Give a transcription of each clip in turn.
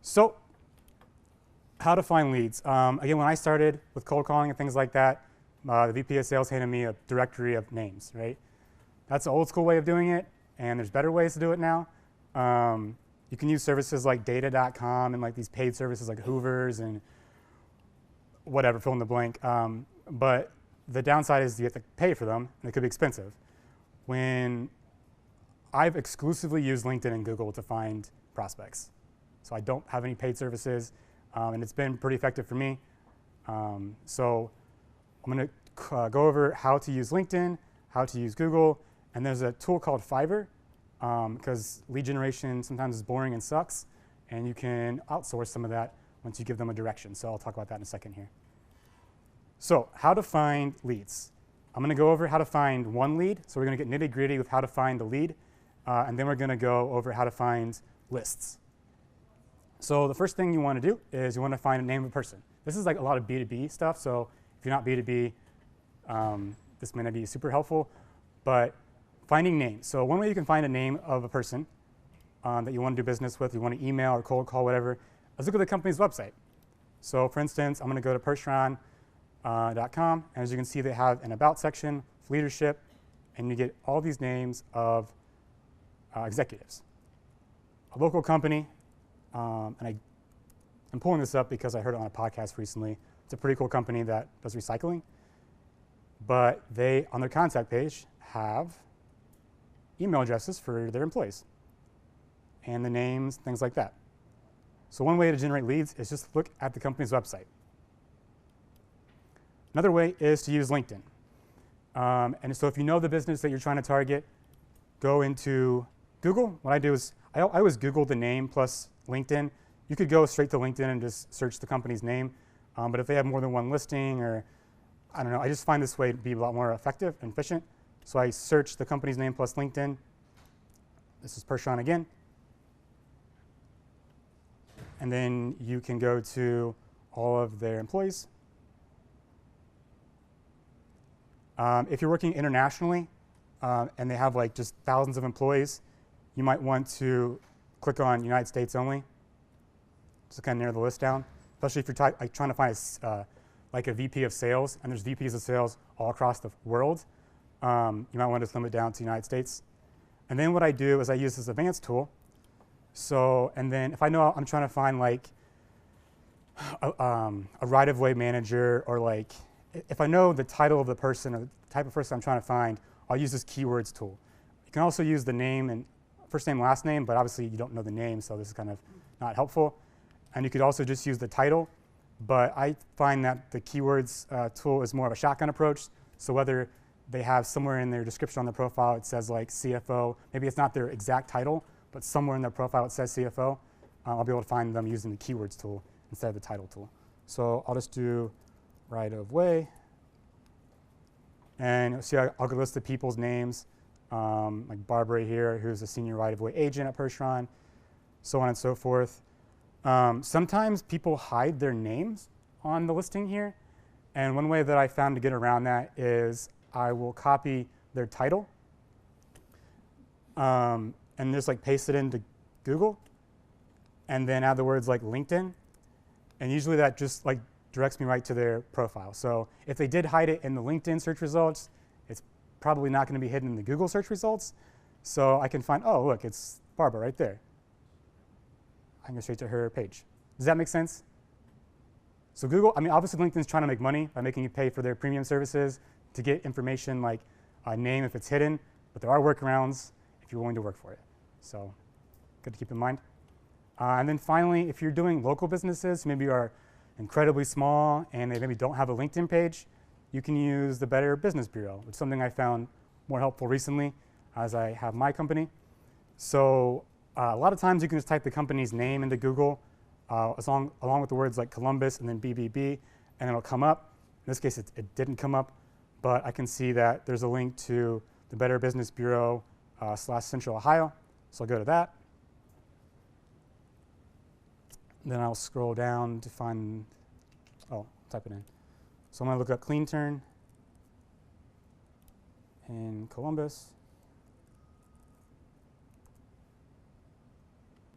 So how to find leads. Again, when I started with cold calling and things like that, the VP of sales handed me a directory of names, right? That's an old school way of doing it, and there's better ways to do it now. You can use services like data.com and like these paid services like Hoovers and whatever, fill in the blank. But the downside is you have to pay for them, and it could be expensive. When I've exclusively used LinkedIn and Google to find prospects. So I don't have any paid services, and it's been pretty effective for me. So I'm going to go over how to use LinkedIn, how to use Google, and there's a tool called Fiverr, because lead generation sometimes is boring and sucks, and you can outsource some of that once you give them a direction. So I'll talk about that in a second here. So how to find leads. I'm going to go over how to find one lead. So we're going to get nitty-gritty with how to find the lead, and then we're going to go over how to find lists. So the first thing you want to do is you want to find a name of a person. This is like a lot of B2B stuff, so if you're not B2B, this may not be super helpful, but finding names. So one way you can find a name of a person that you want to do business with, you want to email or cold call, whatever, let's look at the company's website. So for instance, I'm going to go to Percheron.com, and as you can see, they have an About section, leadership, and you get all these names of executives. A local company, and I'm pulling this up because I heard it on a podcast recently. It's a pretty cool company that does recycling, but they, on their contact page, have email addresses for their employees and the names, things like that. So one way to generate leads is just look at the company's website. Another way is to use LinkedIn. And so if you know the business that you're trying to target, go into Google. What I do is I always Google the name plus LinkedIn. You could go straight to LinkedIn and just search the company's name. But if they have more than one listing, or I don't know, I just find this way to be a lot more effective and efficient. So I search the company's name plus LinkedIn. This is Percheron again. And then you can go to all of their employees. If you're working internationally and they have like just thousands of employees, you might want to click on United States only, just to kind of narrow the list down. Especially if you're like trying to find like a VP of sales, and there's VPs of sales all across the world. You might want to limit down to United States. And then what I do is I use this advanced tool. So, and then if I know I'm trying to find like a right-of-way manager, or like if I know the title of the person or the type of person I'm trying to find, I'll use this keywords tool. You can also use the name and first name, last name, but obviously you don't know the name, so this is kind of not helpful. And you could also just use the title, but I find that the keywords tool is more of a shotgun approach. So whether they have somewhere in their description on their profile it says like CFO, maybe it's not their exact title, but somewhere in their profile it says CFO, I'll be able to find them using the keywords tool instead of the title tool. So I'll just do right of way, and you'll see I'll go list the people's names, like Barbara here, who's a senior right of way agent at Percheron, so on and so forth. Sometimes people hide their names on the listing here, and one way that I found to get around that is I will copy their title and just like paste it into Google, and then add the words like LinkedIn, and usually that just like directs me right to their profile. So if they did hide it in the LinkedIn search results, it's probably not going to be hidden in the Google search results. So I can find, oh look, it's Barbara right there. I can go straight to her page. Does that make sense? So Google, I mean, obviously LinkedIn's trying to make money by making you pay for their premium services to get information like a name if it's hidden, but there are workarounds if you're willing to work for it. So good to keep in mind. And then finally, if you're doing local businesses, maybe you are incredibly small and they maybe don't have a LinkedIn page, you can use the Better Business Bureau, which is something I found more helpful recently as I have my company. So a lot of times you can just type the company's name into Google along with the words like Columbus and then BBB, and it'll come up. In this case, it didn't come up, but I can see that there's a link to the Better Business Bureau / Central Ohio. So I'll go to that. Then I'll scroll down to find, type it in. So I'm going to look up Clean Turn in Columbus.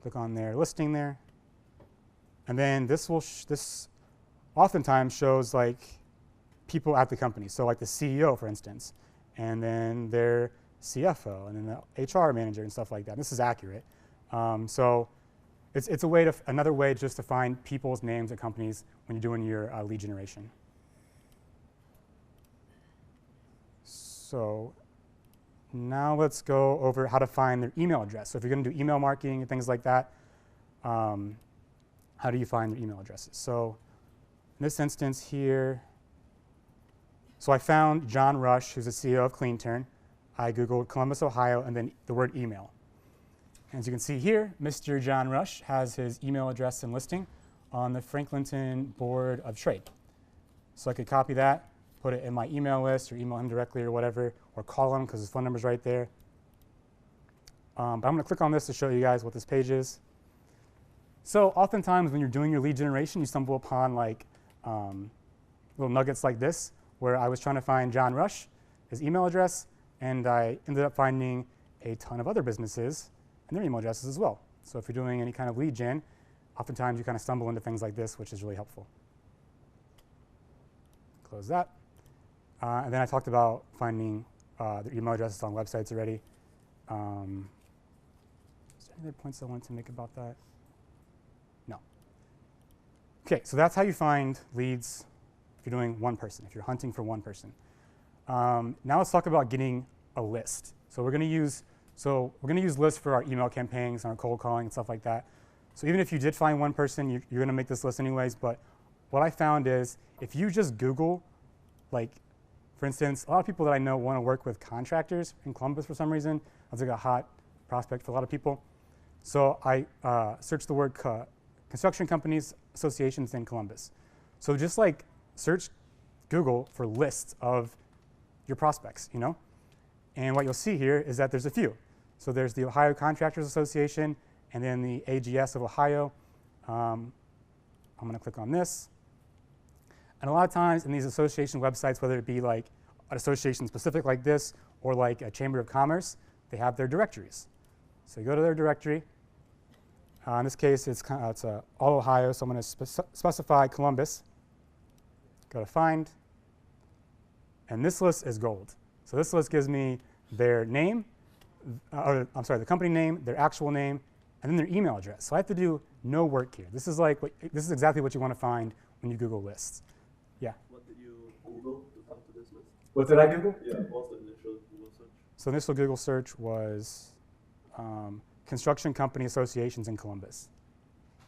Click on their listing there. And then this will this oftentimes shows like people at the company. So like the CEO, for instance, and then their CFO, and then the HR manager and stuff like that. This is accurate. So it's a way to another way just to find people's names at companies when you're doing your lead generation. So now let's go over how to find their email address. So if you're going to do email marketing and things like that, how do you find their email addresses? So in this instance here, so I found John Rush, who's the CEO of CleanTurn. I Googled Columbus, Ohio, and then the word email. As you can see here, Mr. John Rush has his email address and listing on the Franklinton Board of Trade. So I could copy that, put it in my email list, or email him directly or whatever, or call him because his phone number's right there. But I'm going to click on this to show you guys what this page is. So oftentimes when you're doing your lead generation, you stumble upon like little nuggets like this, where I was trying to find John Rush, his email address, and I ended up finding a ton of other businesses and their email addresses as well. So if you're doing any kind of lead gen, oftentimes you kind of stumble into things like this, which is really helpful. Close that. And then I talked about finding their email addresses on websites already. Is there any other points I wanted to make about that? No. Okay, so that's how you find leads if you're doing one person, if you're hunting for one person. Now let's talk about getting a list. So we're going to use lists for our email campaigns and our cold calling and stuff like that. So even if you did find one person, you're going to make this list anyways. But what I found is if you just Google, like, for instance, a lot of people that I know want to work with contractors in Columbus for some reason. That's like a hot prospect for a lot of people. So I searched the word construction companies associations in Columbus. So just like search Google for lists of your prospects, you know? And what you'll see here is that there's a few. So there's the Ohio Contractors Association and then the AGS of Ohio. I'm going to click on this. And a lot of times in these association websites, whether it be like an association specific like this or like a Chamber of Commerce, they have their directories. So you go to their directory. In this case, it's all Ohio, so I'm going to specify Columbus. Go to find. And this list is gold. So this list gives me their name, the company name, their actual name, and then their email address. So I have to do no work here. This is exactly what you want to find when you Google lists. Yeah. What did you Google to come to this list? What did I Google? Yeah, what was the initial Google search? So initial Google search was construction company associations in Columbus.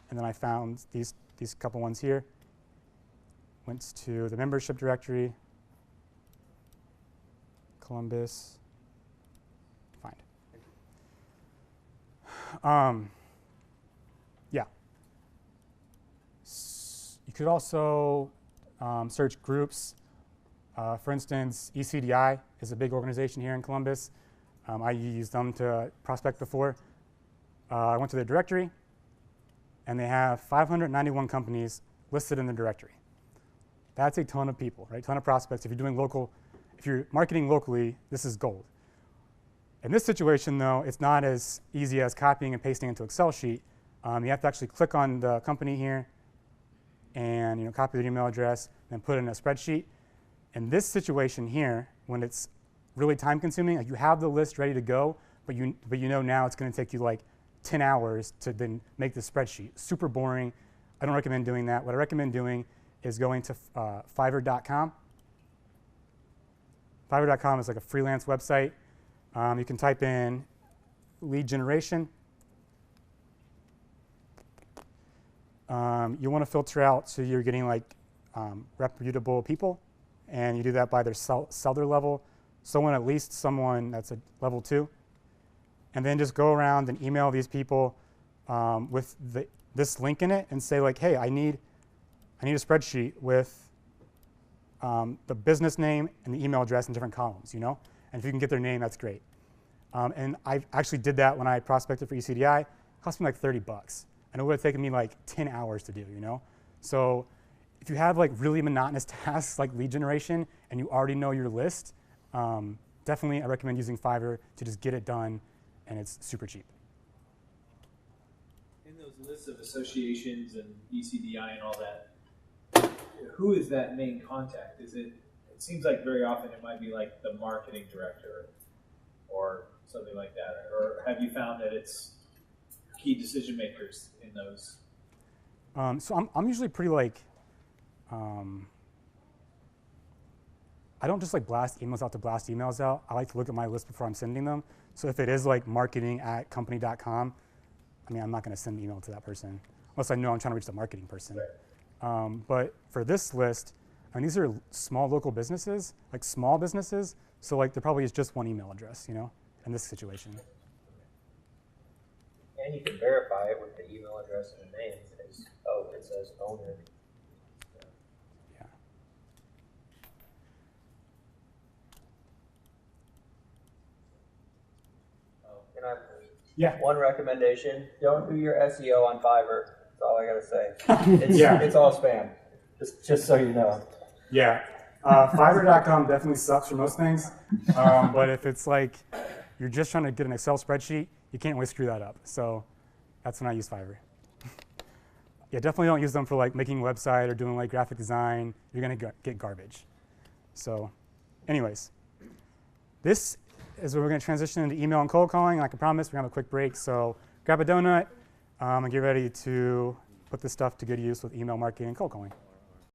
And then I found these couple ones here. Went to the membership directory, Columbus, find. Yeah. You could also search groups. For instance, ECDI is a big organization here in Columbus. I used them to prospect before. I went to their directory, and they have 591 companies listed in the directory. That's a ton of people, right? Ton of prospects. If you're marketing locally, this is gold. In this situation, though, it's not as easy as copying and pasting into Excel sheet. You have to actually click on the company here and copy their email address, and then put it in a spreadsheet. In this situation here, when it's really time consuming, like you have the list ready to go, but you know now it's going to take you like 10 hours to then make the spreadsheet. Super boring. I don't recommend doing that. What I recommend doing is going to Fiverr.com. Fiverr.com is like a freelance website. You can type in lead generation. You want to filter out so you're getting like reputable people, and you do that by their seller level. At least someone that's a level 2. And then just go around and email these people with this link in it and say like, hey, I need a spreadsheet with the business name and the email address in different columns, And if you can get their name, that's great. And I actually did that when I prospected for ECDI. It cost me like $30. And it would have taken me like 10 hours to do, So if you have like really monotonous tasks like lead generation and you already know your list, definitely I recommend using Fiverr to just get it done, and it's super cheap. In those list of associations and ECDI and all that, who is that main contact? It seems like very often it might be like the marketing director or something like that. Or have you found that it's key decision makers in those? So I'm usually pretty like, I don't just like blast emails out to blast emails out. I like to look at my list before I'm sending them. So if it is like marketing@company.com, I mean, I'm not going to send an email to that person unless I know I'm trying to reach the marketing person. Right. But for this list, I mean, these are small local businesses, like small businesses. So like there probably is just one email address, you know, in this situation. And you can verify it with the email address and the name. It says owner. Yeah. And I Yeah. one recommendation: don't do your SEO on Fiverr. That's all I gotta say. It's, Yeah. it's all spam. Just so you know. Yeah. Fiverr.com definitely sucks for most things. But if it's like you're just trying to get an Excel spreadsheet, you can't really screw that up. So that's when I use Fiverr. Yeah, definitely don't use them for like making a website or doing like graphic design. You're going to get garbage. So anyways, this is where we're going to transition into email and cold calling. Like I promised, we're going to have a quick break. So grab a donut and get ready to put this stuff to good use with email marketing and cold calling.